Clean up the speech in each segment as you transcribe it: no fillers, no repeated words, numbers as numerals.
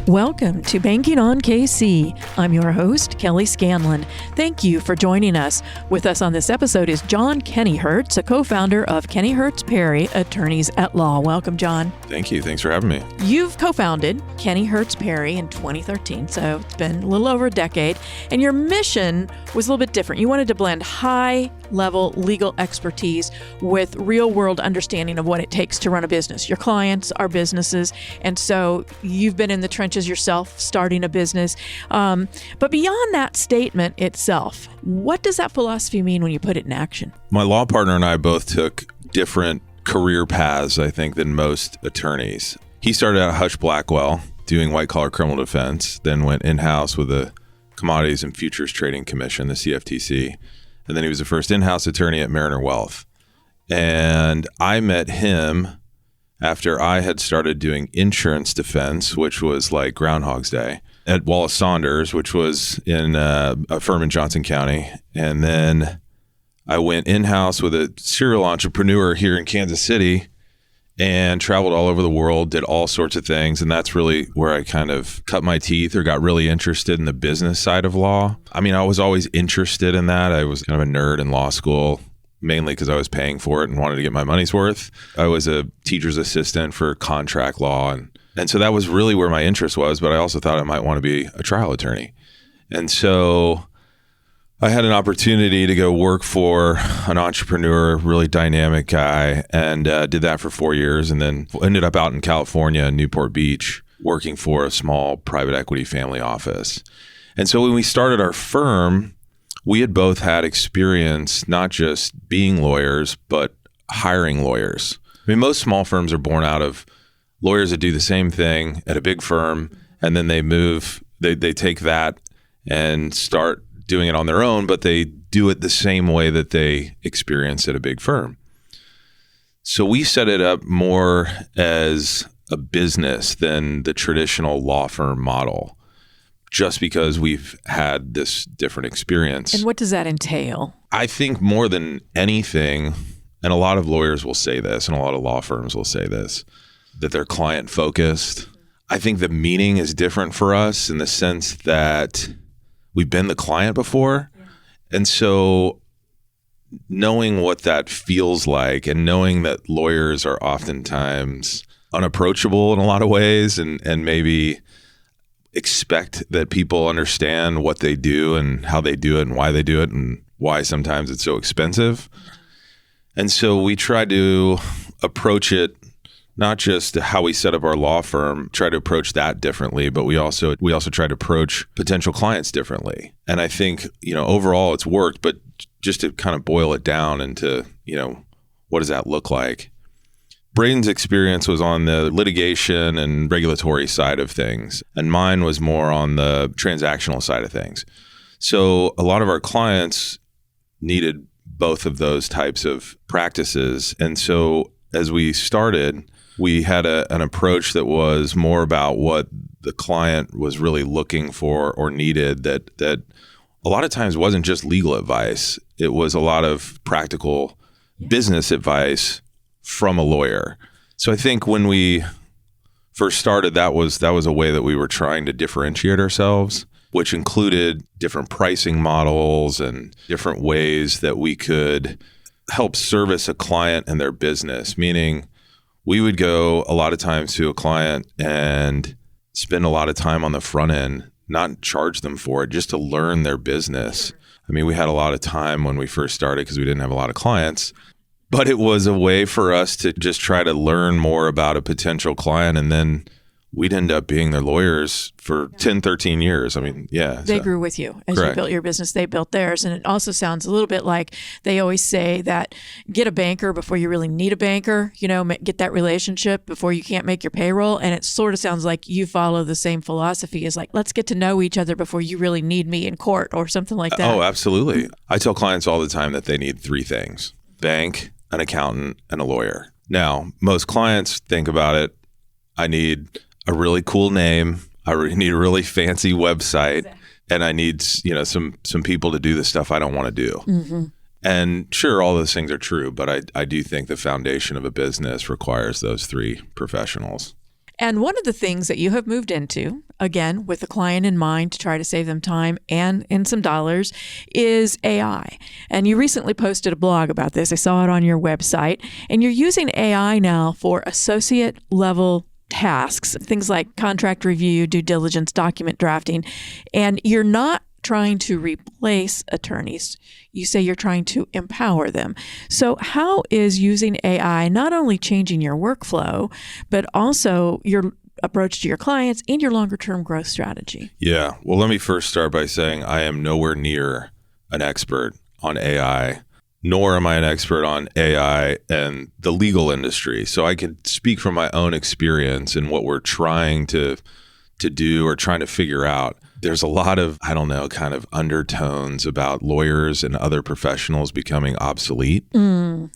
Welcome to Banking on KC. I'm your host, Kelly Scanlon. Thank you for joining us. With us on this episode is John Kennyhertz, a co-founder of Kennyhertz Perry Attorneys at Law. Welcome, John. Thank you. Thanks for having me. You've co-founded Kennyhertz Perry in 2013, so it's been a little over a decade, and your mission was a little bit different. You wanted to blend high-level legal expertise with real-world understanding of what it takes to run a business. Your clients are businesses, and so you've been in the trenches yourself, starting a business. But beyond that statement itself, what does that philosophy mean when you put it in action? My law partner and I both took different career paths, I think, than most attorneys. He started out at Hush Blackwell doing white-collar criminal defense, then went in-house with the Commodities and Futures Trading Commission, the CFTC, and then he was the first in-house attorney at Mariner Wealth. And I met him after I had started doing insurance defense, which was like Groundhog's Day, at Wallace Saunders, which was in a firm in Johnson County. And then I went in-house with a serial entrepreneur here in Kansas City and traveled all over the world, did all sorts of things. And that's really where I kind of cut my teeth or got really interested in the business side of law. I mean, I was always interested in that. I was kind of a nerd in law school, mainly because I was paying for it and wanted to get my money's worth. I was a teacher's assistant for contract law. And so that was really where my interest was, but I also thought I might want to be a trial attorney. And so I had an opportunity to go work for an entrepreneur, really dynamic guy, and did that for 4 years, and then ended up out in California, in Newport Beach, working for a small private equity family office. And so when we started our firm, we had both had experience not just being lawyers, but hiring lawyers. I mean, most small firms are born out of lawyers that do the same thing at a big firm, and then they move, they take that and start doing it on their own, but they do it the same way that they experience at a big firm. So we set it up more as a business than the traditional law firm model, just because we've had this different experience. And what does that entail? I think more than anything, and a lot of lawyers will say this, and a lot of law firms will say this, that they're client focused. I think the meaning is different for us in the sense that we've been the client before. Yeah. And so knowing what that feels like and knowing that lawyers are oftentimes unapproachable in a lot of ways and maybe expect that people understand what they do and how they do it and why they do it and why sometimes it's so expensive. And so we try to approach it, not just how we set up our law firm, try to approach that differently, but we also try to approach potential clients differently. And I think, overall it's worked, but just to kind of boil it down into, what does that look like? Braden's experience was on the litigation and regulatory side of things, and mine was more on the transactional side of things. So a lot of our clients needed both of those types of practices. And so as we started, we had an approach that was more about what the client was really looking for or needed, that a lot of times wasn't just legal advice. It was a lot of practical business advice from a lawyer. So I think when we first started, that was a way that we were trying to differentiate ourselves, which included different pricing models and different ways that we could help service a client and their business. Meaning we would go a lot of times to a client and spend a lot of time on the front end, not charge them for it, just to learn their business. I mean, we had a lot of time when we first started because we didn't have a lot of clients. But it was a way for us to just try to learn more about a potential client, and then we'd end up being their lawyers for 10, 13 years. I mean, yeah. They grew with you. As Correct. You built your business, they built theirs. And it also sounds a little bit like they always say that get a banker before you really need a banker, get that relationship before you can't make your payroll. And it sort of sounds like you follow the same philosophy as like, let's get to know each other before you really need me in court or something like that. Oh, absolutely. I tell clients all the time that they need three things: bank, an accountant, and a lawyer. Now, most clients think about it, I need a really cool name, I need a really fancy website, and I need some people to do the stuff I don't want to do. Mm-hmm. And sure, all those things are true, but I do think the foundation of a business requires those three professionals. And one of the things that you have moved into, again, with the client in mind to try to save them time and some dollars, is AI. And you recently posted a blog about this. I saw it on your website. And you're using AI now for associate level tasks, things like contract review, due diligence, document drafting. And you're not trying to replace attorneys. You say you're trying to empower them. So how is using AI not only changing your workflow, but also your approach to your clients and your longer term growth strategy? Yeah. Well, let me first start by saying I am nowhere near an expert on AI, nor am I an expert on AI and the legal industry. So I can speak from my own experience and what we're trying to do or trying to figure out. There's a lot of, kind of undertones about lawyers and other professionals becoming obsolete. Well,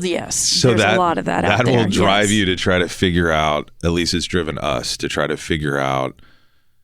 yes. So there's a lot of that out there. That will drive you to try to figure out, at least it's driven us to try to figure out,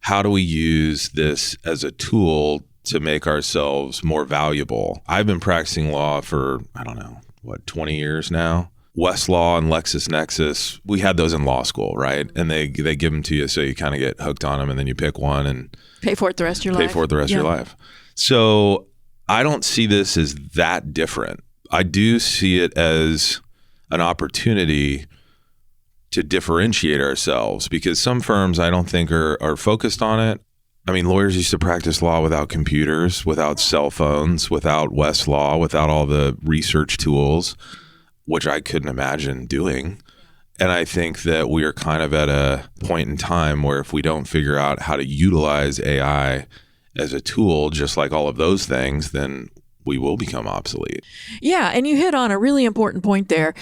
how do we use this as a tool to make ourselves more valuable? I've been practicing law for, 20 years now. Westlaw and LexisNexis, we had those in law school, right? And they give them to you so you kind of get hooked on them, and then you pick one and pay for it the rest of your life. Pay for it the rest of your life. So I don't see this as that different. I do see it as an opportunity to differentiate ourselves, because some firms I don't think are focused on it. I mean, lawyers used to practice law without computers, without cell phones, without Westlaw, without all the research tools, which I couldn't imagine doing. And I think that we are kind of at a point in time where if we don't figure out how to utilize AI as a tool, just like all of those things, then we will become obsolete. Yeah, and you hit on a really important point there.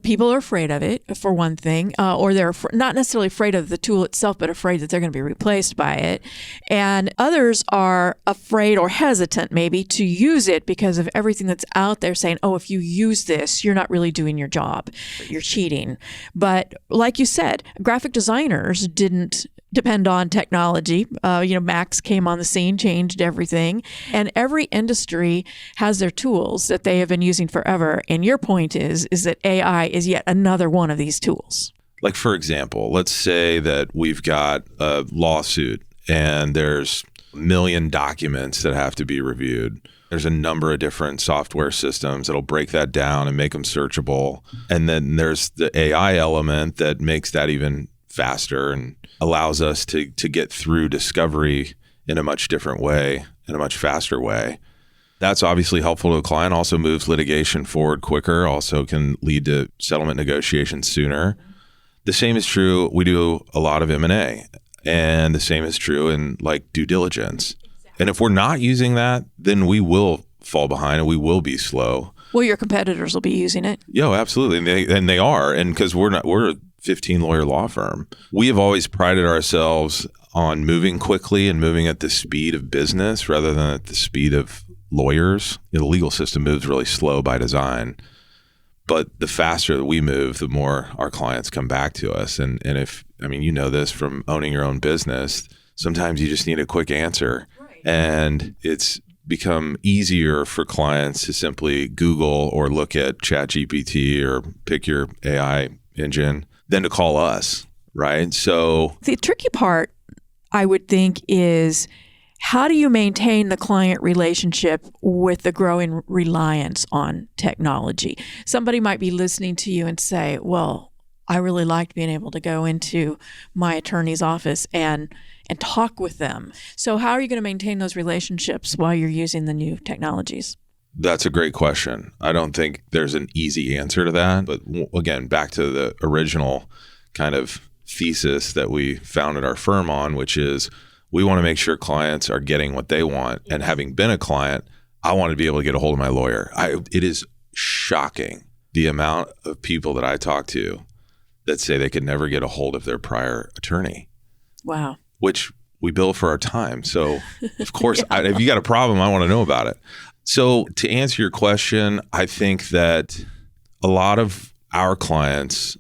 People are afraid of it, for one thing, or they're not necessarily afraid of the tool itself, but afraid that they're going to be replaced by it. And others are afraid or hesitant maybe to use it because of everything that's out there saying, oh, if you use this, you're not really doing your job. You're cheating. But like you said, graphic designers didn't depend on technology. Macs came on the scene, changed everything. And every industry has their tools that they have been using forever. And your point is that AI is yet another one of these tools. Like, for example, let's say that we've got a lawsuit and there's a million documents that have to be reviewed. There's a number of different software systems that'll break that down and make them searchable. And then there's the AI element that makes that even faster and allows us to get through discovery in a much different way, in a much faster way. That's obviously helpful to a client, also moves litigation forward quicker, also can lead to settlement negotiations sooner. The same is true, we do a lot of M&A, and the same is true in like due diligence. And if we're not using that, then we will fall behind and we will be slow. Well, your competitors will be using it. Yeah, absolutely. And they are. And because we're a 15 lawyer law firm, we have always prided ourselves on moving quickly and moving at the speed of business rather than at the speed of lawyers. The legal system moves really slow by design. But the faster that we move, the more our clients come back to us. And if, you know this from owning your own business, sometimes you just need a quick answer. Right. And it's become easier for clients to simply Google or look at ChatGPT or pick your AI engine than to call us, right? So the tricky part, I would think, is how do you maintain the client relationship with the growing reliance on technology? Somebody might be listening to you and say, well, I really liked being able to go into my attorney's office and talk with them. So how are you going to maintain those relationships while you're using the new technologies? That's a great question. I don't think there's an easy answer to that. But again, back to the original kind of thesis that we founded our firm on, which is we want to make sure clients are getting what they want. And having been a client, I want to be able to get a hold of my lawyer. It is shocking the amount of people that I talk to that say they could never get a hold of their prior attorney. Wow. Which we bill for our time. So, of course, if you got a problem, I want to know about it. So to answer your question, I think that a lot of our clients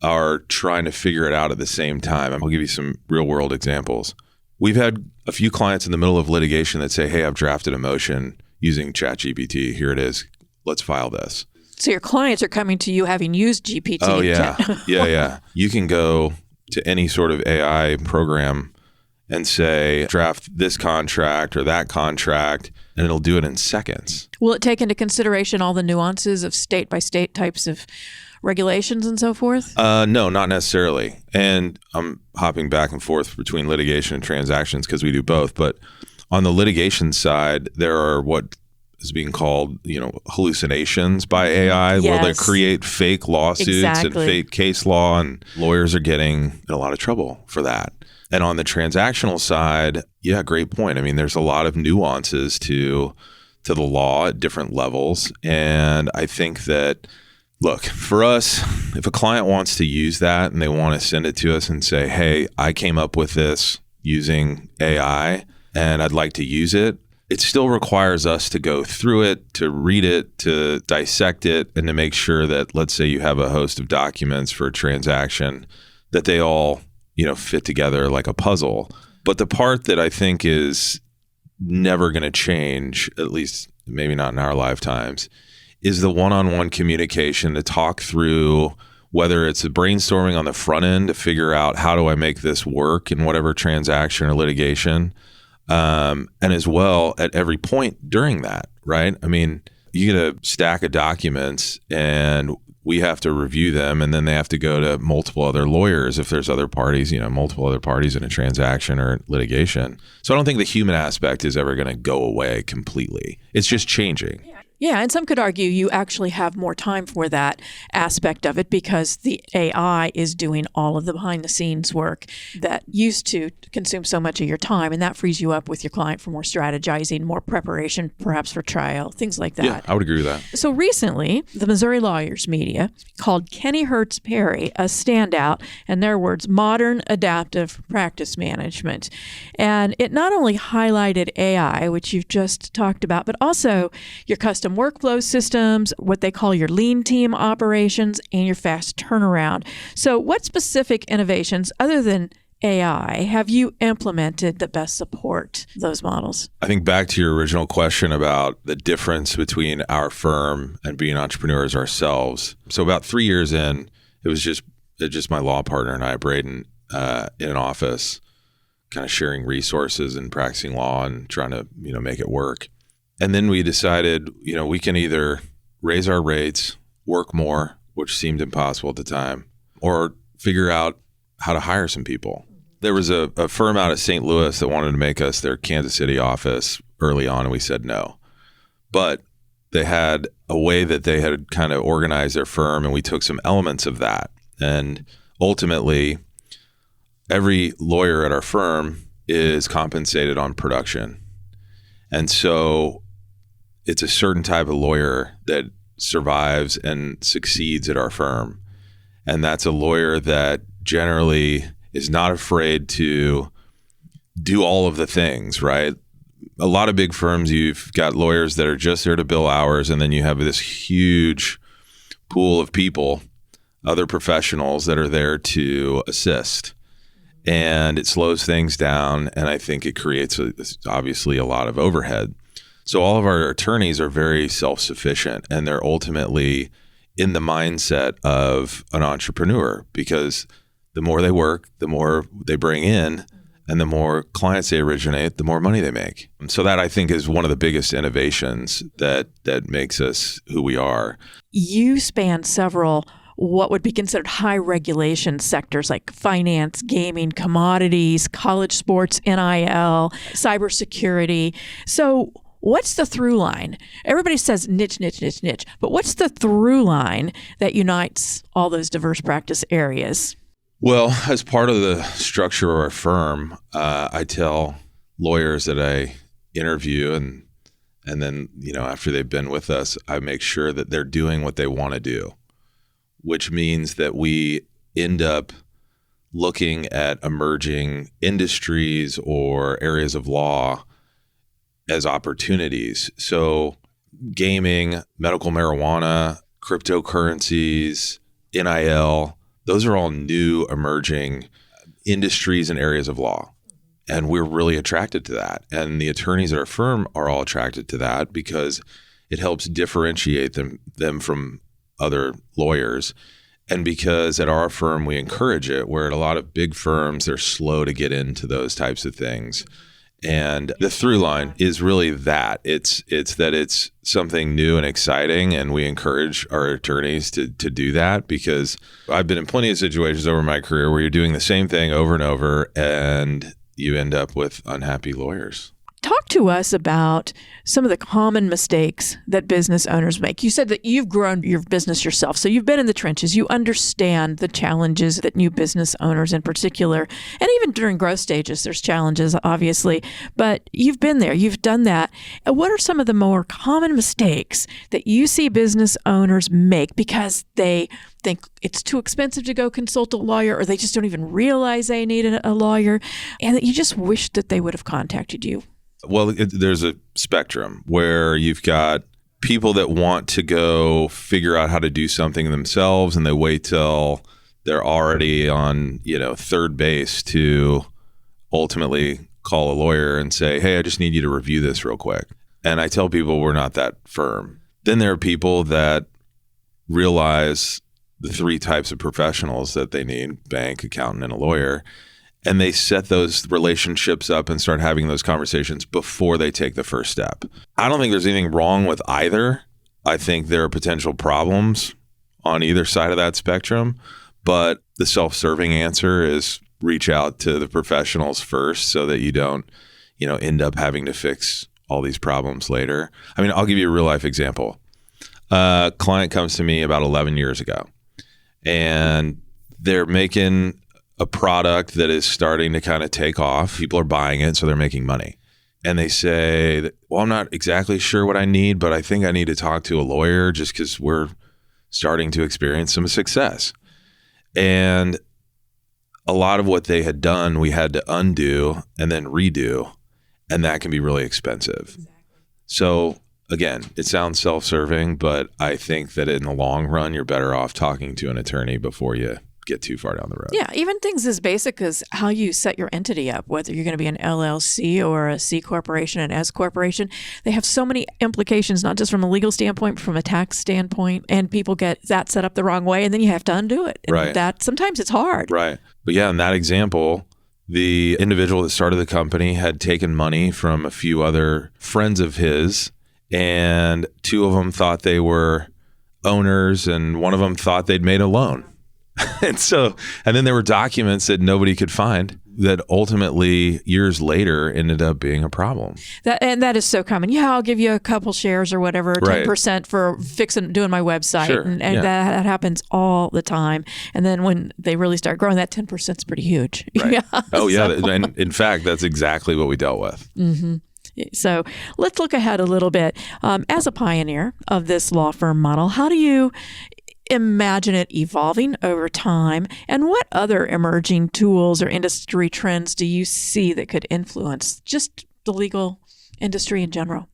are trying to figure it out at the same time. I'll give you some real world examples. We've had a few clients in the middle of litigation that say, hey, I've drafted a motion using ChatGPT. Here it is. Let's file this. So your clients are coming to you having used GPT. Oh, yeah. Yeah. You can go to any sort of AI program and say, draft this contract or that contract, and it'll do it in seconds. Will it take into consideration all the nuances of state by state types of regulations and so forth? No, not necessarily. And I'm hopping back and forth between litigation and transactions because we do both. But on the litigation side, there are what is being called, hallucinations by AI, where they create fake lawsuits and fake case law, and lawyers are getting in a lot of trouble for that. And on the transactional side, yeah, great point. I mean, there's a lot of nuances to the law at different levels. And I think that, look, for us, if a client wants to use that and they want to send it to us and say, hey, I came up with this using AI and I'd like to use it, it still requires us to go through it, to read it, to dissect it, and to make sure that, let's say you have a host of documents for a transaction, that they all fit together like a puzzle. But the part that I think is never going to change, at least maybe not in our lifetimes, is the one-on-one communication to talk through, whether it's a brainstorming on the front end to figure out how do I make this work in whatever transaction or litigation, and as well at every point during that, right? I mean, you get a stack of documents and we have to review them, and then they have to go to multiple other lawyers if there's other parties, multiple other parties in a transaction or litigation. So I don't think the human aspect is ever going to go away completely. It's just changing. Yeah, and some could argue you actually have more time for that aspect of it because the AI is doing all of the behind-the-scenes work that used to consume so much of your time, and that frees you up with your client for more strategizing, more preparation, perhaps for trial, things like that. Yeah, I would agree with that. So recently, the Missouri Lawyers Media called Kennyhertz Perry a standout, in their words, modern adaptive practice management. And it not only highlighted AI, which you've just talked about, but also your custom workflow systems, what they call your lean team operations, and your fast turnaround. So what specific innovations, other than AI, have you implemented that best support those models? I think back to your original question about the difference between our firm and being entrepreneurs ourselves. So about 3 years in, it was just my law partner and I, Braden, in an office, kind of sharing resources and practicing law and trying to, make it work. And then we decided, we can either raise our rates, work more, which seemed impossible at the time, or figure out how to hire some people. There was a firm out of St. Louis that wanted to make us their Kansas City office early on, and we said no. But they had a way that they had kind of organized their firm, and we took some elements of that. And ultimately, every lawyer at our firm is compensated on production. And so it's a certain type of lawyer that survives and succeeds at our firm. And that's a lawyer that generally is not afraid to do all of the things, right? A lot of big firms, you've got lawyers that are just there to bill hours, and then you have this huge pool of people, other professionals that are there to assist. And it slows things down, and I think it creates obviously a lot of overhead. So all of our attorneys are very self-sufficient, and they're ultimately in the mindset of an entrepreneur, because the more they work, the more they bring in, and the more clients they originate, the more money they make. And so that, I think, is one of the biggest innovations that makes us who we are. You span several what would be considered high regulation sectors like finance, gaming, commodities, college sports, NIL, cybersecurity. So what's the through line? Everybody says niche, niche, niche, niche, but what's the through line that unites all those diverse practice areas? Well, as part of the structure of our firm, I tell lawyers that I interview, and then, after they've been with us, I make sure that they're doing what they want to do, which means that we end up looking at emerging industries or areas of law as opportunities. So gaming, medical marijuana, cryptocurrencies, NIL, those are all new emerging industries and areas of law. And we're really attracted to that. And the attorneys at our firm are all attracted to that because it helps differentiate them from other lawyers. And because at our firm, we encourage it, where at a lot of big firms, they're slow to get into those types of things. And the through line is really that. It's that it's something new and exciting, and we encourage our attorneys to do that, because I've been in plenty of situations over my career where you're doing the same thing over and over, and you end up with unhappy lawyers. Talk to us about some of the common mistakes that business owners make. You said that you've grown your business yourself, so you've been in the trenches. You understand the challenges that new business owners in particular, and even during growth stages, there's challenges, obviously, but you've been there, you've done that. What are some of the more common mistakes that you see business owners make because they think it's too expensive to go consult a lawyer, or they just don't even realize they need a lawyer, and that you just wish that they would have contacted you? Well, there's a spectrum where you've got people that want to go figure out how to do something themselves, and they wait till they're already on, third base to ultimately call a lawyer and say, hey, I just need you to review this real quick. And I tell people we're not that firm. Then there are people that realize the three types of professionals that they need: bank, accountant, and a lawyer. And they set those relationships up and start having those conversations before they take the first step. I don't think there's anything wrong with either. I think there are potential problems on either side of that spectrum. But the self-serving answer is reach out to the professionals first so that you don't, end up having to fix all these problems later. I mean, I'll give you a real life example. A client comes to me about 11 years ago, and they're making a product that is starting to kind of take off. People are buying it, so they're making money. And they say, well, I'm not exactly sure what I need, but I think I need to talk to a lawyer just because we're starting to experience some success. And a lot of what they had done, we had to undo and then redo, and that can be really expensive. Exactly. So again, it sounds self-serving, but I think that in the long run, you're better off talking to an attorney before you get too far down the road. Yeah, even things as basic as how you set your entity up, whether you're going to be an LLC or a C corporation, an S corporation. They have so many implications, not just from a legal standpoint, but from a tax standpoint, and people get that set up the wrong way, and then you have to undo it. And right. That sometimes it's hard. Right. But yeah, in that example, the individual that started the company had taken money from a few other friends of his, and two of them thought they were owners, and one of them thought they'd made a loan. And then there were documents that nobody could find that ultimately years later ended up being a problem. That is so common. Yeah, I'll give you a couple shares or whatever, 10% for doing my website. Sure. And that happens all the time. And then when they really start growing, that 10% is pretty huge. Right. Yeah. Oh, yeah. And in fact, that's exactly what we dealt with. Mm-hmm. So let's look ahead a little bit. As a pioneer of this law firm model, how do you imagine it evolving over time, and what other emerging tools or industry trends do you see that could influence just the legal industry in general?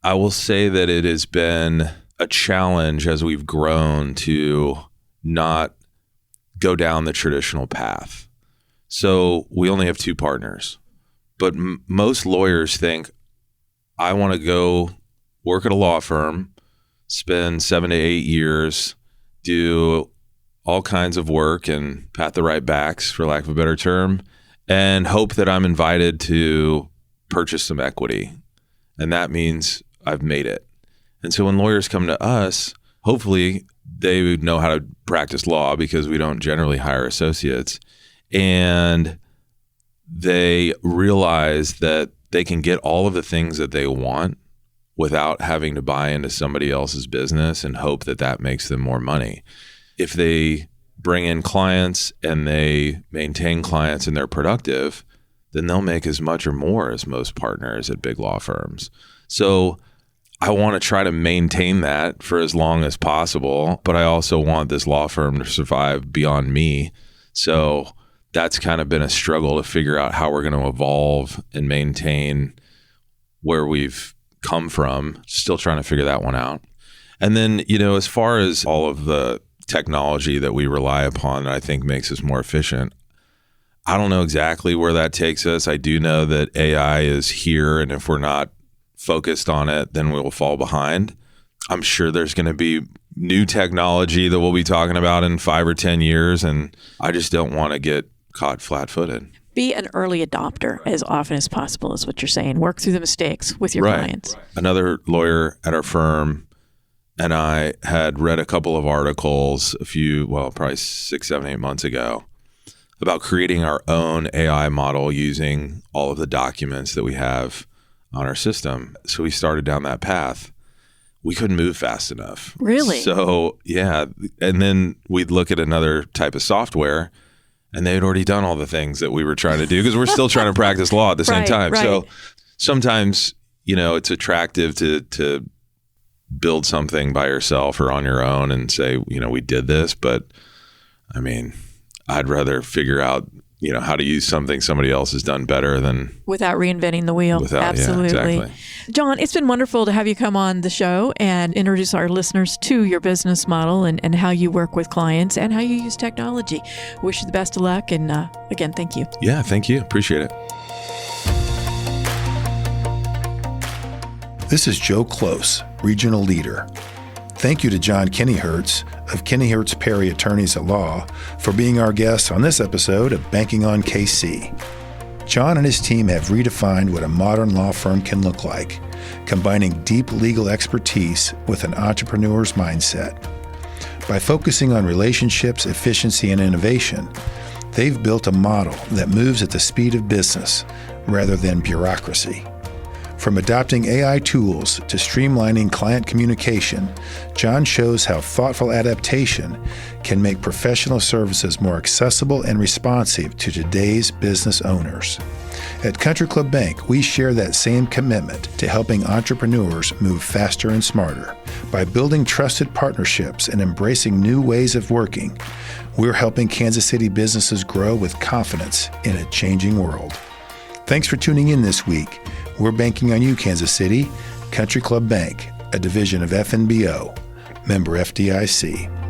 I will say that it has been a challenge as we've grown to not go down the traditional path. So we only have two partners, but most lawyers think, I want to go work at a law firm, spend 7 to 8 years, do all kinds of work and pat the right backs, for lack of a better term, and hope that I'm invited to purchase some equity. And that means I've made it. And so when lawyers come to us, hopefully they would know how to practice law, because we don't generally hire associates. And they realize that they can get all of the things that they want without having to buy into somebody else's business and hope that that makes them more money. If they bring in clients and they maintain clients and they're productive, then they'll make as much or more as most partners at big law firms. So I want to try to maintain that for as long as possible, but I also want this law firm to survive beyond me. So that's kind of been a struggle to figure out how we're going to evolve and maintain where we've come from. Still trying to figure that one out. And then, as far as all of the technology that we rely upon that I think makes us more efficient, I don't know exactly where that takes us. I do know that AI is here, and if we're not focused on it, then we will fall behind. I'm sure there's going to be new technology that we'll be talking about in 5 or 10 years, and I just don't want to get caught flat-footed. Be an early adopter as often as possible is what you're saying. Work through the mistakes with your clients. Another lawyer at our firm and I had read a couple of articles probably 6, 7, 8 months ago about creating our own AI model using all of the documents that we have on our system. So we started down that path. We couldn't move fast enough. Really? So, yeah. And then we'd look at another type of software, and they had already done all the things that we were trying to do because we're still trying to practice law at the same time. Right. So sometimes, it's attractive to build something by yourself or on your own and say, we did this. But, I'd rather figure out, how to use something somebody else has done better than... Without reinventing the wheel. Absolutely. Yeah, exactly. John, it's been wonderful to have you come on the show and introduce our listeners to your business model and how you work with clients and how you use technology. Wish you the best of luck. And again, thank you. Yeah, thank you. Appreciate it. This is Joe Close, Regional Leader. Thank you to John Kennyhertz of Kennyhertz Perry Attorneys at Law for being our guest on this episode of Banking on KC. John and his team have redefined what a modern law firm can look like, combining deep legal expertise with an entrepreneur's mindset. By focusing on relationships, efficiency, and innovation, they've built a model that moves at the speed of business rather than bureaucracy. From adopting AI tools to streamlining client communication, John shows how thoughtful adaptation can make professional services more accessible and responsive to today's business owners. At Country Club Bank, we share that same commitment to helping entrepreneurs move faster and smarter. By building trusted partnerships and embracing new ways of working, we're helping Kansas City businesses grow with confidence in a changing world. Thanks for tuning in this week. We're banking on you, Kansas City. Country Club Bank, a division of FNBO, member FDIC.